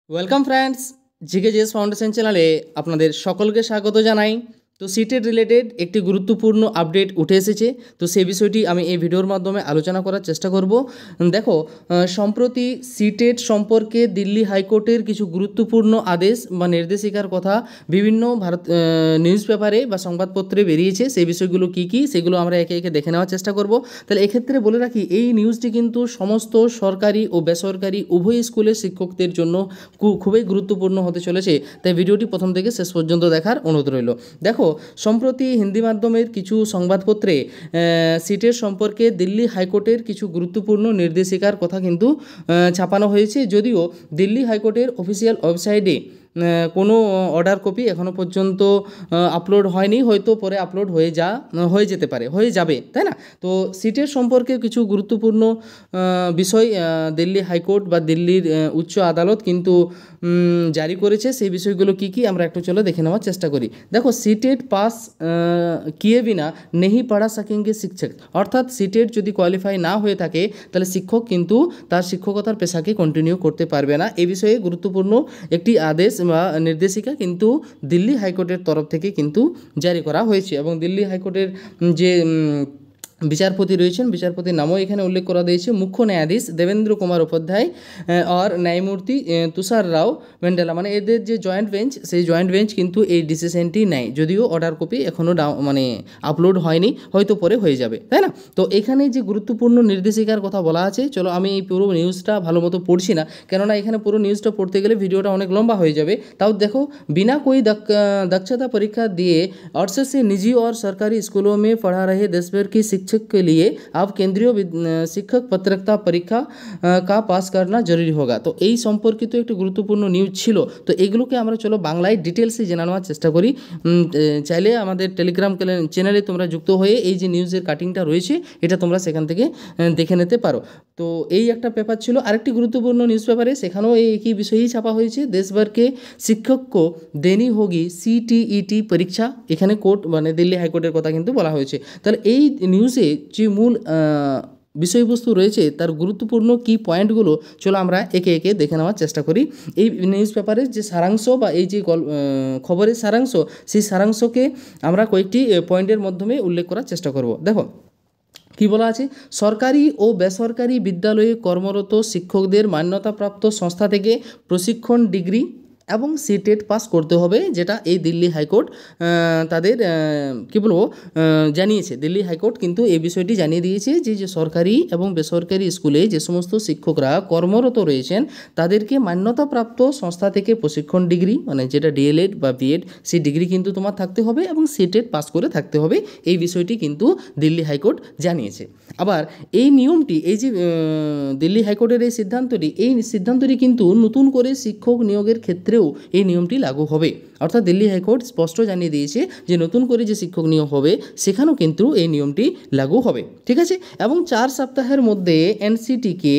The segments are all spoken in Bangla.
ওয়েলকাম ফ্রেন্ডস, জিকেজিএস ফাউন্ডেশন চ্যানেলে আপনাদের সকলকে স্বাগত জানাই। তো সিটেট রিলেটেড একটি গুরুত্বপূর্ণ আপডেট উঠে এসেছে। তো সেই বিষয়টি আমি এই ভিডিওর মাধ্যমে আলোচনা করার চেষ্টা করব। দেখো, সম্প্রতি সিটেট সম্পর্কে দিল্লি হাইকোর্টের কিছু গুরুত্বপূর্ণ আদেশ বা নির্দেশিকার কথা বিভিন্ন নিউজ পেপারে বা সংবাদপত্রে বেরিয়েছে। সেই বিষয়গুলো কী কী সেগুলো আমরা একে একে দেখে নেওয়ার চেষ্টা করব। তাহলে এক্ষেত্রে বলে রাখি, এই নিউজটি কিন্তু সমস্ত সরকারি ও বেসরকারি উভয় স্কুলের শিক্ষকদের জন্য খুবই গুরুত্বপূর্ণ হতে চলেছে। তাই ভিডিওটি প্রথম থেকে শেষ পর্যন্ত দেখার অনুরোধ রইল। দেখো, সম্প্রতি হিন্দি মাধ্যমের কিছু সংবাদপত্রে সিটের সম্পর্কে দিল্লি হাইকোর্টের কিছু গুরুত্বপূর্ণ নির্দেশিকার কথা কিন্তু ছাপানো হয়েছে। যদিও দিল্লি হাইকোর্টের অফিসিয়াল ওয়েবসাইটে কোনো অর্ডার কপি এখনও পর্যন্ত আপলোড হয়নি, হয়তো পরে আপলোড হয়ে যেতে পারে, হয়ে যাবে, তাই না? তো সিটের সম্পর্কে কিছু গুরুত্বপূর্ণ বিষয় দিল্লি হাইকোর্ট বা দিল্লির উচ্চ আদালত কিন্তু জারি করেছে। সেই বিষয়গুলো কী কী আমরা একটু চলো দেখে নেওয়ার চেষ্টা করি। দেখো, সিটেট পাস কিয়ে বিনা নেহি পড়া সকেঙ্গে শিক্ষক, অর্থাৎ সিটেট যদি কোয়ালিফাই না হয়ে থাকে তাহলে শিক্ষক কিন্তু তার শিক্ষকতার পেশাকে কন্টিনিউ করতে পারবে না। এই বিষয়ে গুরুত্বপূর্ণ একটি আদেশ বা নির্দেশিকা কিন্তু দিল্লি হাইকোর্টের তরফ থেকে কিন্তু জারি করা হয়েছে। এবং দিল্লি হাইকোর্টের যে বিচারপতি রয়েছেন, বিচারপতির নামও এখানে উল্লেখ করা দিয়েছে, মুখ্য ন্যায়াধীশ দেবেন্দ্র কুমার উপাধ্যায় আর ন্যায়মূর্তি তুষার রাও মেন্ডেলা, মানে এদের যে জয়েন্ট বেঞ্চ, সেই জয়েন্ট বেঞ্চ কিন্তু এই ডিসিশনটি নেয়। যদিও অর্ডার কপি এখনও আপলোড হয়নি, হয়তো পরে হয়ে যাবে, তাই না? তো এখানে যে গুরুত্বপূর্ণ নির্দেশিকার কথা বলা আছে, চলো আমি এই পুরো নিউজটা ভালো মতো পড়ছি না, কেননা এখানে পুরো নিউজটা পড়তে গেলে ভিডিওটা অনেক লম্বা হয়ে যাবে। তাও দেখো, बिना कोई दक्षता परीक्षा दिए 800 से निजी और सरकारी स्कूलों में पढ़ा रहे देश भर की शिक्षक के लिए अब केंद्रीय শিক্ষক পাত্রতা পরীক্ষা কা পাস করনা জরুরি হোগা। তো এই সম্পর্কিত একটি গুরুত্বপূর্ণ নিউজ ছিল। তো এগুলোকে আমরা চলো বাংলায় ডিটেলসে জেনে নেওয়ার চেষ্টা করি। চাইলে আমাদের টেলিগ্রাম চ্যানেলে তোমরা যুক্ত হয়ে এই যে নিউজের কাটিংটা রয়েছে এটা তোমরা সেখান থেকে দেখে নিতে পারো। তো এই একটা পেপার ছিল। আরেকটি গুরুত্বপূর্ণ নিউজ পেপারে সেখানেও এই একই বিষয়েই ছাপা হয়েছে, দেশভরকে শিক্ষক কো দেনি হোগি সিটিইটি পরীক্ষা। এখানে কোর্ট মানে দিল্লি হাইকোর্টের কথা কিন্তু বলা হয়েছে। তাহলে এই নিউজে যে মূল বিষয়বস্তু রয়েছে তার গুরুত্বপূর্ণ কি পয়েন্টগুলো চলো আমরা একে একে দেখে নেওয়ার চেষ্টা করি। এই নিউজ পেপারের যে সারাংশ বা এই যে খবরের সারাংশ, সেই সারাংশকে আমরা কয়েকটি পয়েন্টের মাধ্যমে উল্লেখ করার চেষ্টা করব। দেখো কি বলা আছে, সরকারি ও বেসরকারি বিদ্যালয়ে কর্মরত শিক্ষকদের মান্যতাপ্রাপ্ত সংস্থা থেকে প্রশিক্ষণ ডিগ্রি এবং সিটেট পাস করতে হবে, যেটা এই দিল্লি হাইকোর্ট তাদের কী বলবো জানিয়েছে। দিল্লি হাইকোর্ট কিন্তু এই বিষয়টি জানিয়ে দিয়েছে যে সরকারি এবং বেসরকারি স্কুলে যে সমস্ত শিক্ষকরা কর্মরত রয়েছেন তাদেরকে মান্যতাপ্রাপ্ত সংস্থা থেকে প্রশিক্ষণ ডিগ্রি, মানে যেটা ডিএলএড বা বিএড, সেই ডিগ্রি কিন্তু তোমার থাকতে হবে এবং সিটেট পাস করে থাকতে হবে। এই বিষয়টি কিন্তু দিল্লি হাইকোর্ট জানিয়েছে। আবার এই নিয়মটি, এই যে দিল্লি হাইকোর্টের এই সিদ্ধান্তটি কিন্তু নতুন করে শিক্ষক নিয়োগের ক্ষেত্রে এই নিয়মটি লাগু হবে। অর্থাৎ দিল্লি হাইকোর্ট স্পষ্ট জানিয়ে দিয়েছে যে নতুন করে যে শিক্ষক নিয়োগ হবে সেখানেও কিন্তু এই নিয়মটি লাগু হবে, ঠিক আছে? এবং 4 সপ্তাহের মধ্যে এনসিটিকে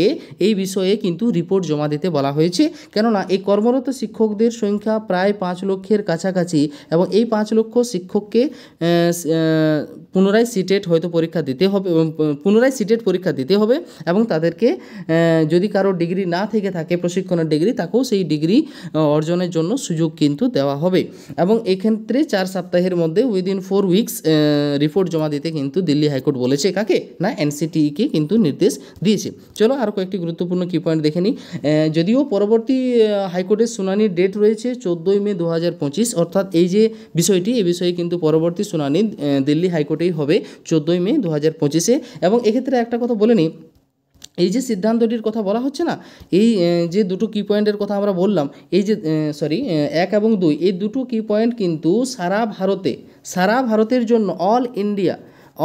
এই বিষয়ে কিন্তু রিপোর্ট জমা দিতে বলা হয়েছে, কেননা এই কর্মরত শিক্ষকদের সংখ্যা প্রায় 5 লক্ষের কাছাকাছি এবং এই 5 লক্ষ শিক্ষককে পুনরায় সিটেট পরীক্ষা দিতে হবে এবং তাদেরকে যদি কারো ডিগ্রি না থেকে থাকে প্রশিক্ষণের ডিগ্রি, তাকেও সেই ডিগ্রি অর্জনের জন্য সুযোগ কিন্তু দেওয়া হবে। এবং এক্ষেত্রে 4 সপ্তাহের মধ্যে উইদিন 4 উইকস রিপোর্ট জমা দিতে কিন্তু দিল্লি হাইকোর্ট বলেছে। কাকে না, এনসিটিকে কিন্তু নির্দেশ দিয়েছে। চলো আরও কয়েকটি গুরুত্বপূর্ণ কি পয়েন্ট দেখে নিই। যদিও পরবর্তী হাইকোর্টের শুনানির ডেট রয়েছে 14 মে 2025, অর্থাৎ এই যে বিষয়টি, এই বিষয়ে কিন্তু পরবর্তী শুনানি দিল্লি হাইকোর্টেই হবে 14 মে 2025-এ। এবং এক্ষেত্রে একটা কথা বলে নিই, এই যে সিদ্ধান্তটির কথা বলা হচ্ছে না, এই যে দুটো কি পয়েন্টের কথা আমরা বললাম, এই যে 1 এবং 2, এই দুটো কি পয়েন্ট কিন্তু সারা ভারতের জন্য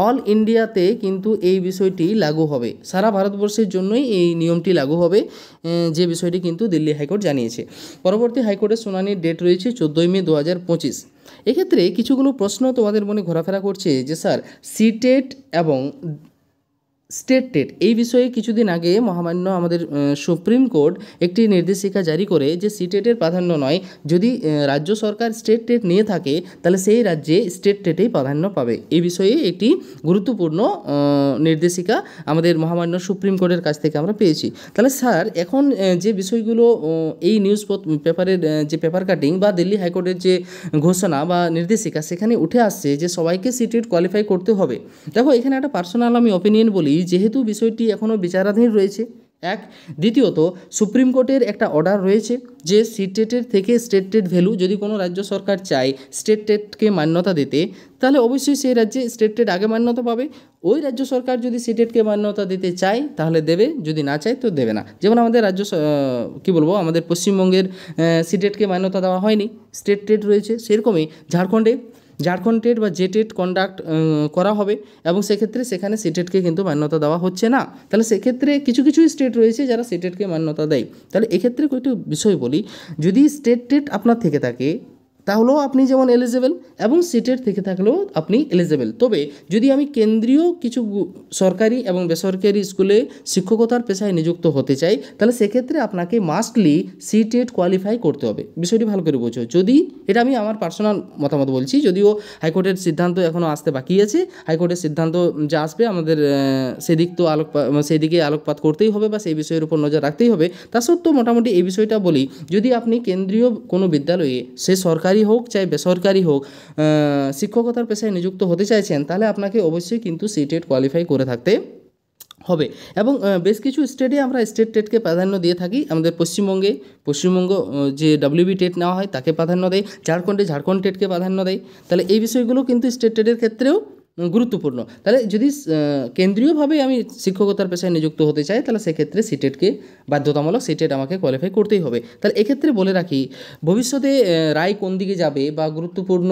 অল ইন্ডিয়াতে কিন্তু এই বিষয়টি লাগু হবে। সারা ভারতবর্ষের জন্যই এই নিয়মটি লাগু হবে, যে বিষয়টি কিন্তু দিল্লি হাইকোর্ট জানিয়েছে। পরবর্তী হাইকোর্টের শুনানির ডেট রয়েছে 14 মে 2025। এক্ষেত্রে কিছুগুলো প্রশ্ন তোমাদের মনে ঘোরাফেরা করছে যে স্যার, সিটেট এবং স্টেট টেট এই বিষয়ে কিছুদিন আগে মহামান্য আমাদের সুপ্রিম কোর্ট একটি নির্দেশিকা জারি করে যে সিটেটের প্রাধান্য নয়, যদি রাজ্য সরকার স্টেট টেট নিয়ে থাকে তাহলে সেই রাজ্যে স্টেট টেটেই প্রাধান্য পাবে। এই বিষয়ে একটি গুরুত্বপূর্ণ নির্দেশিকা আমাদের মহামান্য সুপ্রিম কোর্টের কাছ থেকে আমরা পেয়েছি। তাহলে স্যার এখন যে বিষয়গুলো এই নিউজ পেপারের যে পেপার কাটিং বা দিল্লি হাইকোর্টের যে ঘোষণা বা নির্দেশিকা সেখানে উঠে আসছে যে সবাইকে সিটেট কোয়ালিফাই করতে হবে। দেখো এখানে একটা পার্সোনাল আমি ওপিনিয়ন বলি, যেহেতু বিষয়টি এখনও বিচারাধীন রয়েছে এক, দ্বিতীয়ত সুপ্রিম কোর্টের একটা অর্ডার রয়েছে যে সিটেটের থেকে স্টেট টেট ভ্যালু যদি কোনো রাজ্য সরকার চায় স্টেট টেটকে মান্যতা দিতে তাহলে অবশ্যই সেই রাজ্যে স্টেট টেট আগে মান্যতা পাবে। ওই রাজ্য সরকার যদি সিটেটকে মান্যতা দিতে চায় তাহলে দেবে, যদি না চায় তো দেবে না। যেমন আমাদের কী বলবো, আমাদের পশ্চিমবঙ্গের সিটেটকে মান্যতা দেওয়া হয়নি, স্টেট টেট রয়েছে, সেরকমই ঝাড়খণ্ড টেট বা জে টেট কন্ডাক্ট করা হবে এবং সেক্ষেত্রে সেখানে সিটেটকে কিন্তু মান্যতা দেওয়া হচ্ছে না। তাহলে সেক্ষেত্রে কিছু কিছু স্টেট রয়েছে যারা সিটেটকে মান্যতা দেয়। তাহলে এক্ষেত্রে কয়েকটি বিষয় বলি, যদি স্টেট টেট আপনার থেকে থাকে তাহলেও আপনি যেমন এলিজেবল এবং সিটেট থেকে থাকলেও আপনি এলিজেবল। তবে যদি আমি কেন্দ্রীয় কিছু সরকারি এবং বেসরকারি স্কুলে শিক্ষকতার পেশায় নিযুক্ত হতে চাই তাহলে সেক্ষেত্রে আপনাকে মাস্টলি সিটেট কোয়ালিফাই করতে হবে। বিষয়টি ভালো করে বোঝো। যদি এটা আমি আমার পার্সোনাল মতামত বলছি, যদিও হাইকোর্টের সিদ্ধান্ত এখনও আসতে বাকি আছে, হাইকোর্টের সিদ্ধান্ত যা আসবে আমাদের সেদিকে আলোকপাত করতেই হবে বা সেই বিষয়ের উপর নজর রাখতেই হবে। তা সত্ত্বেও মোটামুটি এই বিষয়টা বলি, যদি আপনি কেন্দ্রীয় কোনো বিদ্যালয়ে সে সরকারি হোক চাই বেসরকারি হোক শিক্ষকতার পেশায় নিযুক্ত হতে চাইছেন তাহলে আপনাকে অবশ্যই কিন্তু সিটেট কোয়ালিফাই করে থাকতে হবে। এবং বেশ কিছু স্টেটে আমরা স্টেট টেটকে প্রাধান্য দিয়ে থাকি। আমাদের পশ্চিমবঙ্গ যে WB টেট নেওয়া হয় তাকে প্রাধান্য দেয়, ঝাড়খণ্ড টেটকে প্রাধান্য দেয়। তাহলে এই বিষয়গুলো কিন্তু স্টেট টেটের ক্ষেত্রেও গুরুত্বপূর্ণ। তাহলে যদি কেন্দ্রীয়ভাবে আমি শিক্ষকতার পেশায় নিযুক্ত হতে চাই তাহলে সেক্ষেত্রে সিটেটকে বাধ্যতামূলক সিটেট আমাকে কোয়ালিফাই করতেই হবে। তাহলে এক্ষেত্রে বলে রাখি, ভবিষ্যতে রায় কোন দিকে যাবে বা গুরুত্বপূর্ণ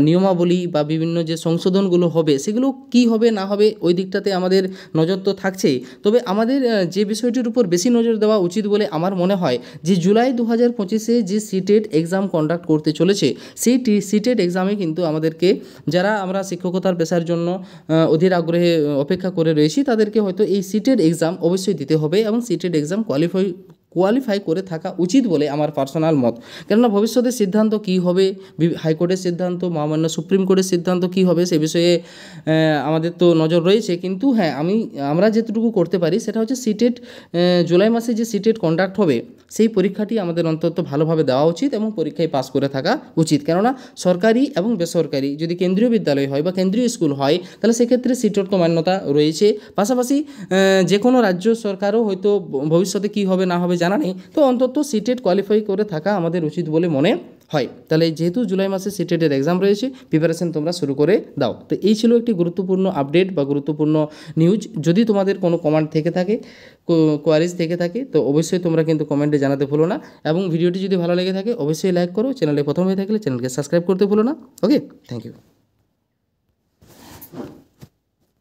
নিয়মাবলী বা বিভিন্ন যে সংশোধনগুলো হবে সেগুলো কি হবে না হবে ওই দিকটাতে আমাদের নজর তো থাকছেই। তবে আমাদের যে বিষয়টির উপর বেশি নজর দেওয়া উচিত বলে আমার মনে হয় যে জুলাই 2025-এ যে সিটেট এক্সাম কন্ডাক্ট করতে চলেছে সেই সিটেট এক্সামে কিন্তু আমাদেরকে যারা আমরা শিক্ষকতার পেশার জন্য অধীর আগ্রহে অপেক্ষা করে রয়েছি তাদেরকে হয়তো এই সিটেট এক্সাম অবশ্যই দিতে হবে এবং সিটেট এক্সাম কোয়ালিফাই করে থাকা উচিত বলে আমার পার্সোনাল মত। কেননা ভবিষ্যতের সিদ্ধান্ত কী হবে, হাইকোর্টের সিদ্ধান্ত, মহামান্য সুপ্রিম কোর্টের সিদ্ধান্ত কী হবে সে বিষয়ে আমাদের তো নজর রয়েছে। কিন্তু হ্যাঁ, আমরা যেটুকু করতে পারি সেটা হচ্ছে সিটেট জুলাই মাসে যে সিটেট কন্ডাক্ট হবে সেই পরীক্ষাটি আমাদের অন্তত ভালোভাবে দেওয়া উচিত এবং পরীক্ষায় পাস করে থাকা উচিত। কেননা সরকারি এবং বেসরকারি যদি কেন্দ্রীয় বিদ্যালয় হয় বা কেন্দ্রীয় স্কুল হয় তাহলে সেক্ষেত্রে সিটেট তো মান্যতা রয়েছে। পাশাপাশি যে কোনো রাজ্য সরকারও হয়তো ভবিষ্যতে কী হবে না হবে জানা নেই, তো অন্তত সিটেট কোয়ালিফাই করে থাকা আমাদের উচিত বলে মনে হয়। তাহলে যেহেতু জুলাই মাসে সিটেটের এক্সাম রয়েছে, প্রিপারেশন তোমরা শুরু করে দাও। তো এই ছিল একটি গুরুত্বপূর্ণ আপডেট বা গুরুত্বপূর্ণ নিউজ। যদি তোমাদের কোনো কমেন্ট থেকে থাকে, কোয়ারিজ থেকে থাকে তো অবশ্যই তোমরা কিন্তু কমেন্টে জানাতে ভুলো না। এবং ভিডিওটি যদি ভালো লেগে থাকে অবশ্যই লাইক করো, চ্যানেলে প্রথম হয়ে থাকলে চ্যানেলকে সাবস্ক্রাইব করতে ভুলো না। ওকে, থ্যাংক ইউ।